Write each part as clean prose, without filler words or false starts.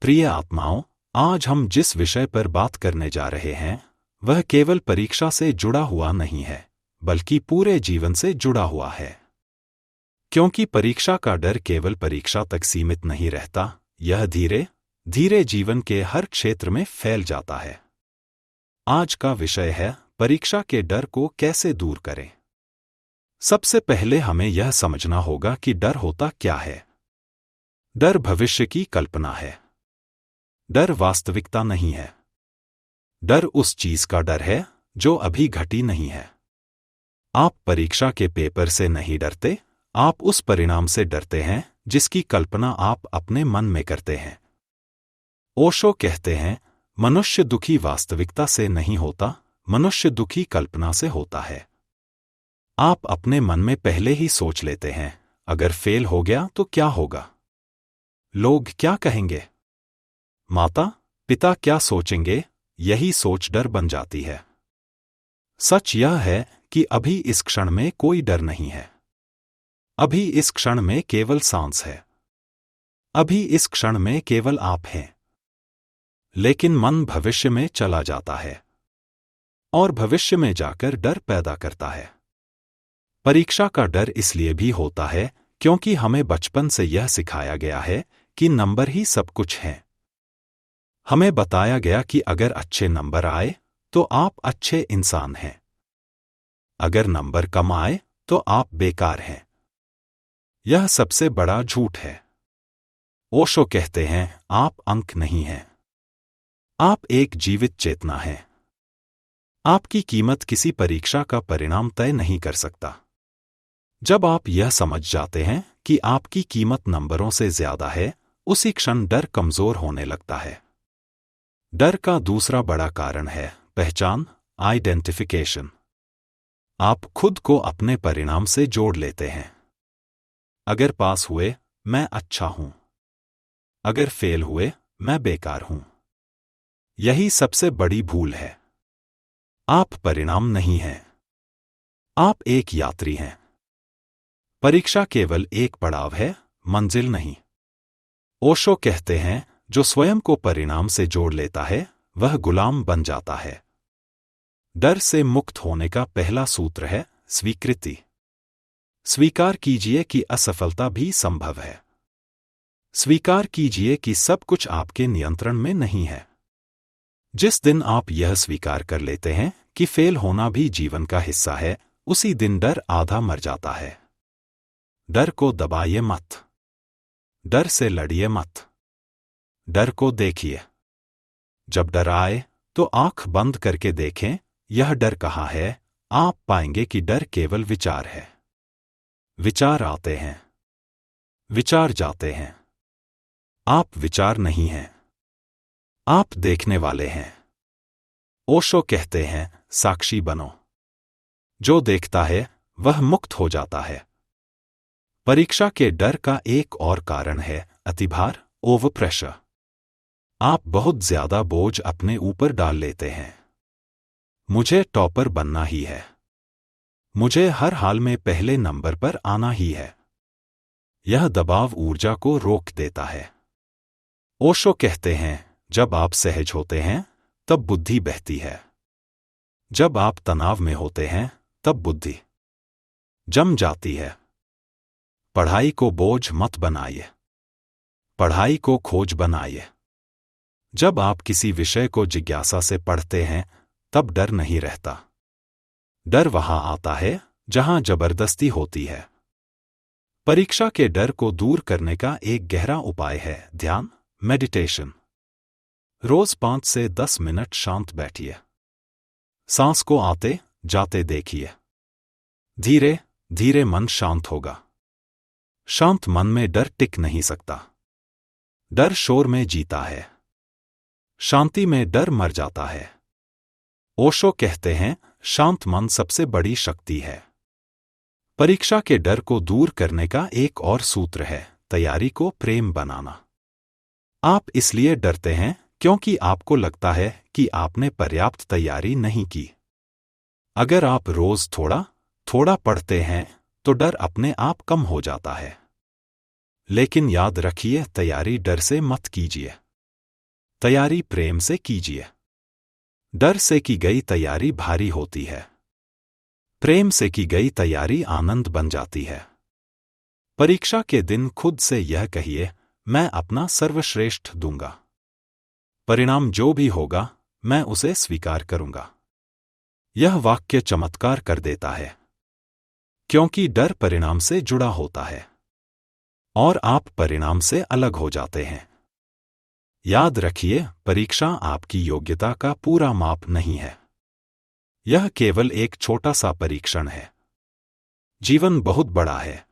प्रिय आत्माओं, आज हम जिस विषय पर बात करने जा रहे हैं वह केवल परीक्षा से जुड़ा हुआ नहीं है, बल्कि पूरे जीवन से जुड़ा हुआ है। क्योंकि परीक्षा का डर केवल परीक्षा तक सीमित नहीं रहता, यह धीरे धीरे जीवन के हर क्षेत्र में फैल जाता है। आज का विषय है परीक्षा के डर को कैसे दूर करें। सबसे पहले हमें यह समझना होगा कि डर होता क्या है। डर भविष्य की कल्पना है। डर वास्तविकता नहीं है। डर उस चीज का डर है जो अभी घटी नहीं है। आप परीक्षा के पेपर से नहीं डरते, आप उस परिणाम से डरते हैं जिसकी कल्पना आप अपने मन में करते हैं। ओशो कहते हैं, मनुष्य दुखी वास्तविकता से नहीं होता, मनुष्य दुखी कल्पना से होता है। आप अपने मन में पहले ही सोच लेते हैं, अगर फेल हो गया तो क्या होगा? लोग क्या कहेंगे? माता पिता क्या सोचेंगे? यही सोच डर बन जाती है। सच यह है कि अभी इस क्षण में कोई डर नहीं है। अभी इस क्षण में केवल सांस है। अभी इस क्षण में केवल आप हैं। लेकिन मन भविष्य में चला जाता है और भविष्य में जाकर डर पैदा करता है। परीक्षा का डर इसलिए भी होता है क्योंकि हमें बचपन से यह सिखाया गया है कि नंबर ही सब कुछ हैं। हमें बताया गया कि अगर अच्छे नंबर आए तो आप अच्छे इंसान हैं। अगर नंबर कम आए तो आप बेकार हैं। यह सबसे बड़ा झूठ है। ओशो कहते हैं, आप अंक नहीं हैं। आप एक जीवित चेतना हैं। आपकी कीमत किसी परीक्षा का परिणाम तय नहीं कर सकता। जब आप यह समझ जाते हैं कि आपकी कीमत नंबरों से ज्यादा है, उसी क्षण डर कमजोर होने लगता है। डर का दूसरा बड़ा कारण है पहचान, आइडेंटिफिकेशन। आप खुद को अपने परिणाम से जोड़ लेते हैं। अगर पास हुए, मैं अच्छा हूं। अगर फेल हुए, मैं बेकार हूं। यही सबसे बड़ी भूल है। आप परिणाम नहीं हैं। आप एक यात्री हैं। परीक्षा केवल एक पड़ाव है, मंजिल नहीं। ओशो कहते हैं, जो स्वयं को परिणाम से जोड़ लेता है वह गुलाम बन जाता है। डर से मुक्त होने का पहला सूत्र है स्वीकृति। स्वीकार कीजिए कि असफलता भी संभव है। स्वीकार कीजिए कि सब कुछ आपके नियंत्रण में नहीं है। जिस दिन आप यह स्वीकार कर लेते हैं कि फेल होना भी जीवन का हिस्सा है, उसी दिन डर आधा मर जाता है। डर को दबाइए मत। डर से लड़िए मत। डर को देखिए। जब डर आए तो आंख बंद करके देखें, यह डर कहाँ है। आप पाएंगे कि डर केवल विचार है। विचार आते हैं, विचार जाते हैं। आप विचार नहीं हैं। आप देखने वाले हैं। ओशो कहते हैं, साक्षी बनो। जो देखता है वह मुक्त हो जाता है। परीक्षा के डर का एक और कारण है अतिभार, ओवर प्रेशर। आप बहुत ज्यादा बोझ अपने ऊपर डाल लेते हैं। मुझे टॉपर बनना ही है। मुझे हर हाल में पहले नंबर पर आना ही है। यह दबाव ऊर्जा को रोक देता है। ओशो कहते हैं, जब आप सहज होते हैं तब बुद्धि बहती है। जब आप तनाव में होते हैं तब बुद्धि जम जाती है। पढ़ाई को बोझ मत बनाइए। पढ़ाई को खोज बनाइए। जब आप किसी विषय को जिज्ञासा से पढ़ते हैं तब डर नहीं रहता। डर वहां आता है जहां जबरदस्ती होती है। परीक्षा के डर को दूर करने का एक गहरा उपाय है ध्यान, मेडिटेशन। रोज 5 से 10 मिनट शांत बैठिए। सांस को आते जाते देखिए। धीरे धीरे मन शांत होगा। शांत मन में डर टिक नहीं सकता। डर शोर में जीता है। शांति में डर मर जाता है। ओशो कहते हैं, शांत मन सबसे बड़ी शक्ति है। परीक्षा के डर को दूर करने का एक और सूत्र है तैयारी को प्रेम बनाना। आप इसलिए डरते हैं क्योंकि आपको लगता है कि आपने पर्याप्त तैयारी नहीं की। अगर आप रोज थोड़ा थोड़ा पढ़ते हैं तो डर अपने आप कम हो जाता है। लेकिन याद रखिए, तैयारी डर से मत कीजिए। तैयारी प्रेम से कीजिए। डर से की गई तैयारी भारी होती है। प्रेम से की गई तैयारी आनंद बन जाती है। परीक्षा के दिन खुद से यह कहिए, मैं अपना सर्वश्रेष्ठ दूंगा। परिणाम जो भी होगा, मैं उसे स्वीकार करूंगा। यह वाक्य चमत्कार कर देता है, क्योंकि डर परिणाम से जुड़ा होता है और आप परिणाम से अलग हो जाते हैं। याद रखिए, परीक्षा आपकी योग्यता का पूरा माप नहीं है। यह केवल एक छोटा सा परीक्षण है। जीवन बहुत बड़ा है।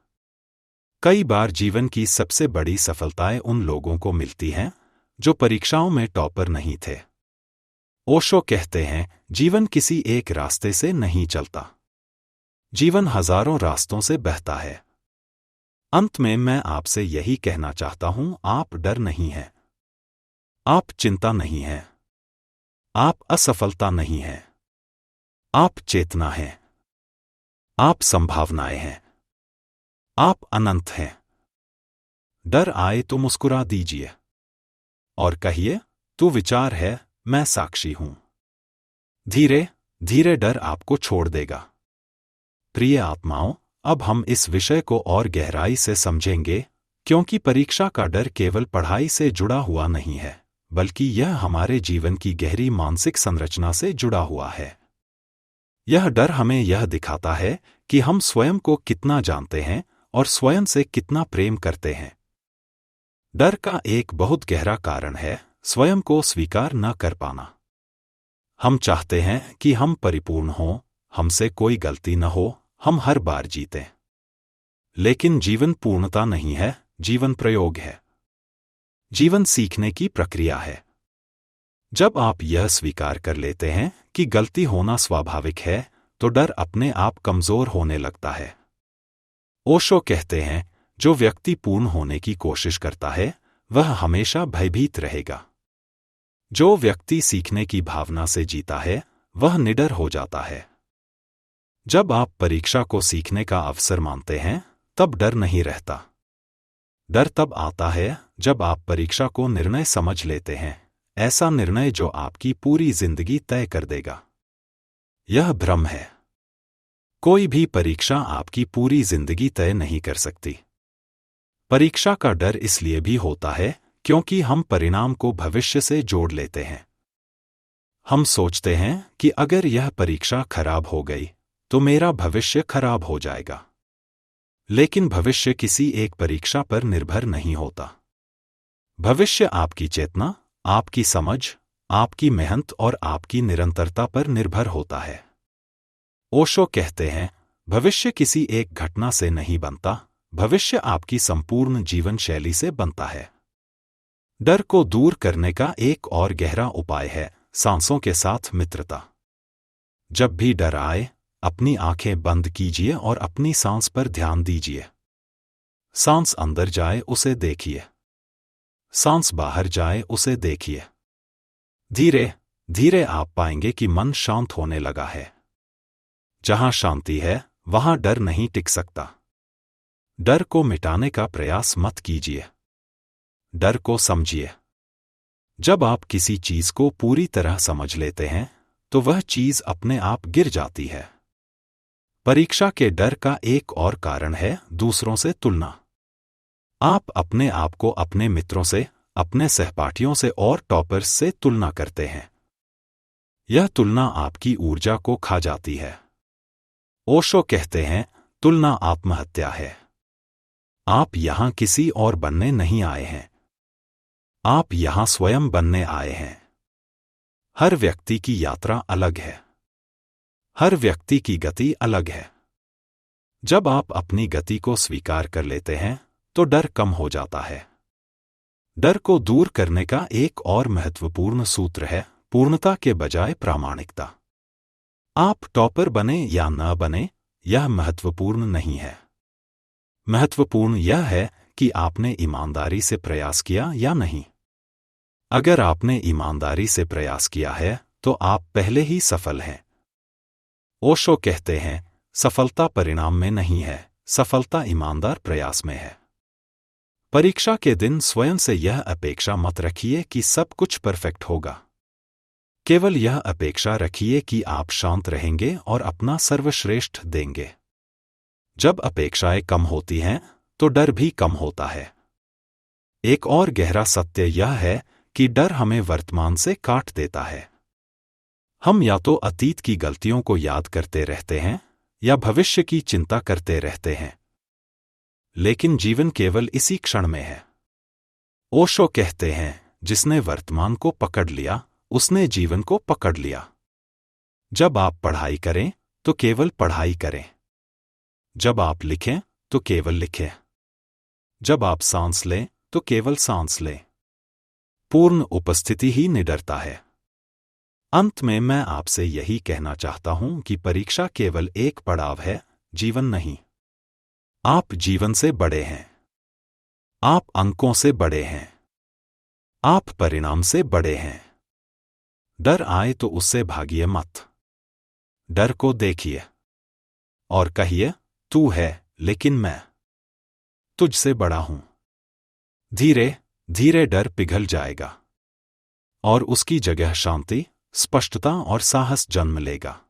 कई बार जीवन की सबसे बड़ी सफलताएं उन लोगों को मिलती हैं जो परीक्षाओं में टॉपर नहीं थे। ओशो कहते हैं, जीवन किसी एक रास्ते से नहीं चलता। जीवन हजारों रास्तों से बहता है। अंत में मैं आपसे यही कहना चाहता हूं, आप डर नहीं हैं। आप चिंता नहीं हैं। आप असफलता नहीं हैं। आप चेतना हैं। आप संभावनाएं हैं। आप अनंत हैं। डर आए तो मुस्कुरा दीजिए और कहिए, तू विचार है, मैं साक्षी हूं। धीरे धीरे डर आपको छोड़ देगा। प्रिय आत्माओं, अब हम इस विषय को और गहराई से समझेंगे, क्योंकि परीक्षा का डर केवल पढ़ाई से जुड़ा हुआ नहीं है, बल्कि यह हमारे जीवन की गहरी मानसिक संरचना से जुड़ा हुआ है। यह डर हमें यह दिखाता है कि हम स्वयं को कितना जानते हैं और स्वयं से कितना प्रेम करते हैं। डर का एक बहुत गहरा कारण है स्वयं को स्वीकार न कर पाना। हम चाहते हैं कि हम परिपूर्ण हों, हमसे कोई गलती न हो, हम हर बार जीतें। लेकिन जीवन पूर्णता नहीं है, जीवन प्रयोग है। जीवन सीखने की प्रक्रिया है। जब आप यह स्वीकार कर लेते हैं कि गलती होना स्वाभाविक है, तो डर अपने आप कमजोर होने लगता है। ओशो कहते हैं, जो व्यक्ति पूर्ण होने की कोशिश करता है, वह हमेशा भयभीत रहेगा। जो व्यक्ति सीखने की भावना से जीता है, वह निडर हो जाता है। जब आप परीक्षा को सीखने का अवसर मानते हैं, तब डर नहीं रहता। डर तब आता है जब आप परीक्षा को निर्णय समझ लेते हैं, ऐसा निर्णय जो आपकी पूरी जिंदगी तय कर देगा। यह भ्रम है। कोई भी परीक्षा आपकी पूरी जिंदगी तय नहीं कर सकती। परीक्षा का डर इसलिए भी होता है क्योंकि हम परिणाम को भविष्य से जोड़ लेते हैं। हम सोचते हैं कि अगर यह परीक्षा खराब हो गई, तो मेरा भविष्य खराब हो जाएगा। लेकिन भविष्य किसी एक परीक्षा पर निर्भर नहीं होता। भविष्य आपकी चेतना, आपकी समझ, आपकी मेहनत और आपकी निरंतरता पर निर्भर होता है। ओशो कहते हैं, भविष्य किसी एक घटना से नहीं बनता, भविष्य आपकी संपूर्ण जीवन शैली से बनता है। डर को दूर करने का एक और गहरा उपाय है सांसों के साथ मित्रता। जब भी डर आए, अपनी आंखें बंद कीजिए और अपनी सांस पर ध्यान दीजिए। सांस अंदर जाए, उसे देखिए। सांस बाहर जाए, उसे देखिए। धीरे धीरे आप पाएंगे कि मन शांत होने लगा है। जहां शांति है, वहां डर नहीं टिक सकता। डर को मिटाने का प्रयास मत कीजिए। डर को समझिए। जब आप किसी चीज को पूरी तरह समझ लेते हैं, तो वह चीज अपने आप गिर जाती है। परीक्षा के डर का एक और कारण है दूसरों से तुलना। आप अपने आप को अपने मित्रों से, अपने सहपाठियों से और टॉपर्स से तुलना करते हैं। यह तुलना आपकी ऊर्जा को खा जाती है। ओशो कहते हैं, तुलना आत्महत्या है। आप यहां किसी और बनने नहीं आए हैं। आप यहां स्वयं बनने आए हैं। हर व्यक्ति की यात्रा अलग है। हर व्यक्ति की गति अलग है। जब आप अपनी गति को स्वीकार कर लेते हैं, तो डर कम हो जाता है। डर को दूर करने का एक और महत्वपूर्ण सूत्र है पूर्णता के बजाय प्रामाणिकता। आप टॉपर बने या न बने, यह महत्वपूर्ण नहीं है। महत्वपूर्ण यह है कि आपने ईमानदारी से प्रयास किया या नहीं। अगर आपने ईमानदारी से प्रयास किया है, तो आप पहले ही सफल हैं। ओशो कहते हैं, सफलता परिणाम में नहीं है, सफलता ईमानदार प्रयास में है। परीक्षा के दिन स्वयं से यह अपेक्षा मत रखिए कि सब कुछ परफेक्ट होगा। केवल यह अपेक्षा रखिए कि आप शांत रहेंगे और अपना सर्वश्रेष्ठ देंगे। जब अपेक्षाएं कम होती हैं तो डर भी कम होता है। एक और गहरा सत्य यह है कि डर हमें वर्तमान से काट देता है। हम या तो अतीत की गलतियों को याद करते रहते हैं या भविष्य की चिंता करते रहते हैं। लेकिन जीवन केवल इसी क्षण में है। ओशो कहते हैं, जिसने वर्तमान को पकड़ लिया उसने जीवन को पकड़ लिया। जब आप पढ़ाई करें तो केवल पढ़ाई करें। जब आप लिखें तो केवल लिखें। जब आप सांस लें तो केवल सांस लें। पूर्ण उपस्थिति ही निडरता है। अंत में मैं आपसे यही कहना चाहता हूं कि परीक्षा केवल एक पड़ाव है, जीवन नहीं। आप जीवन से बड़े हैं। आप अंकों से बड़े हैं। आप परिणाम से बड़े हैं। डर आए तो उससे भागिए मत। डर को देखिए और कहिए, तू है लेकिन मैं तुझसे बड़ा हूं। धीरे धीरे डर पिघल जाएगा और उसकी जगह शांति, स्पष्टता और साहस जन्म लेगा।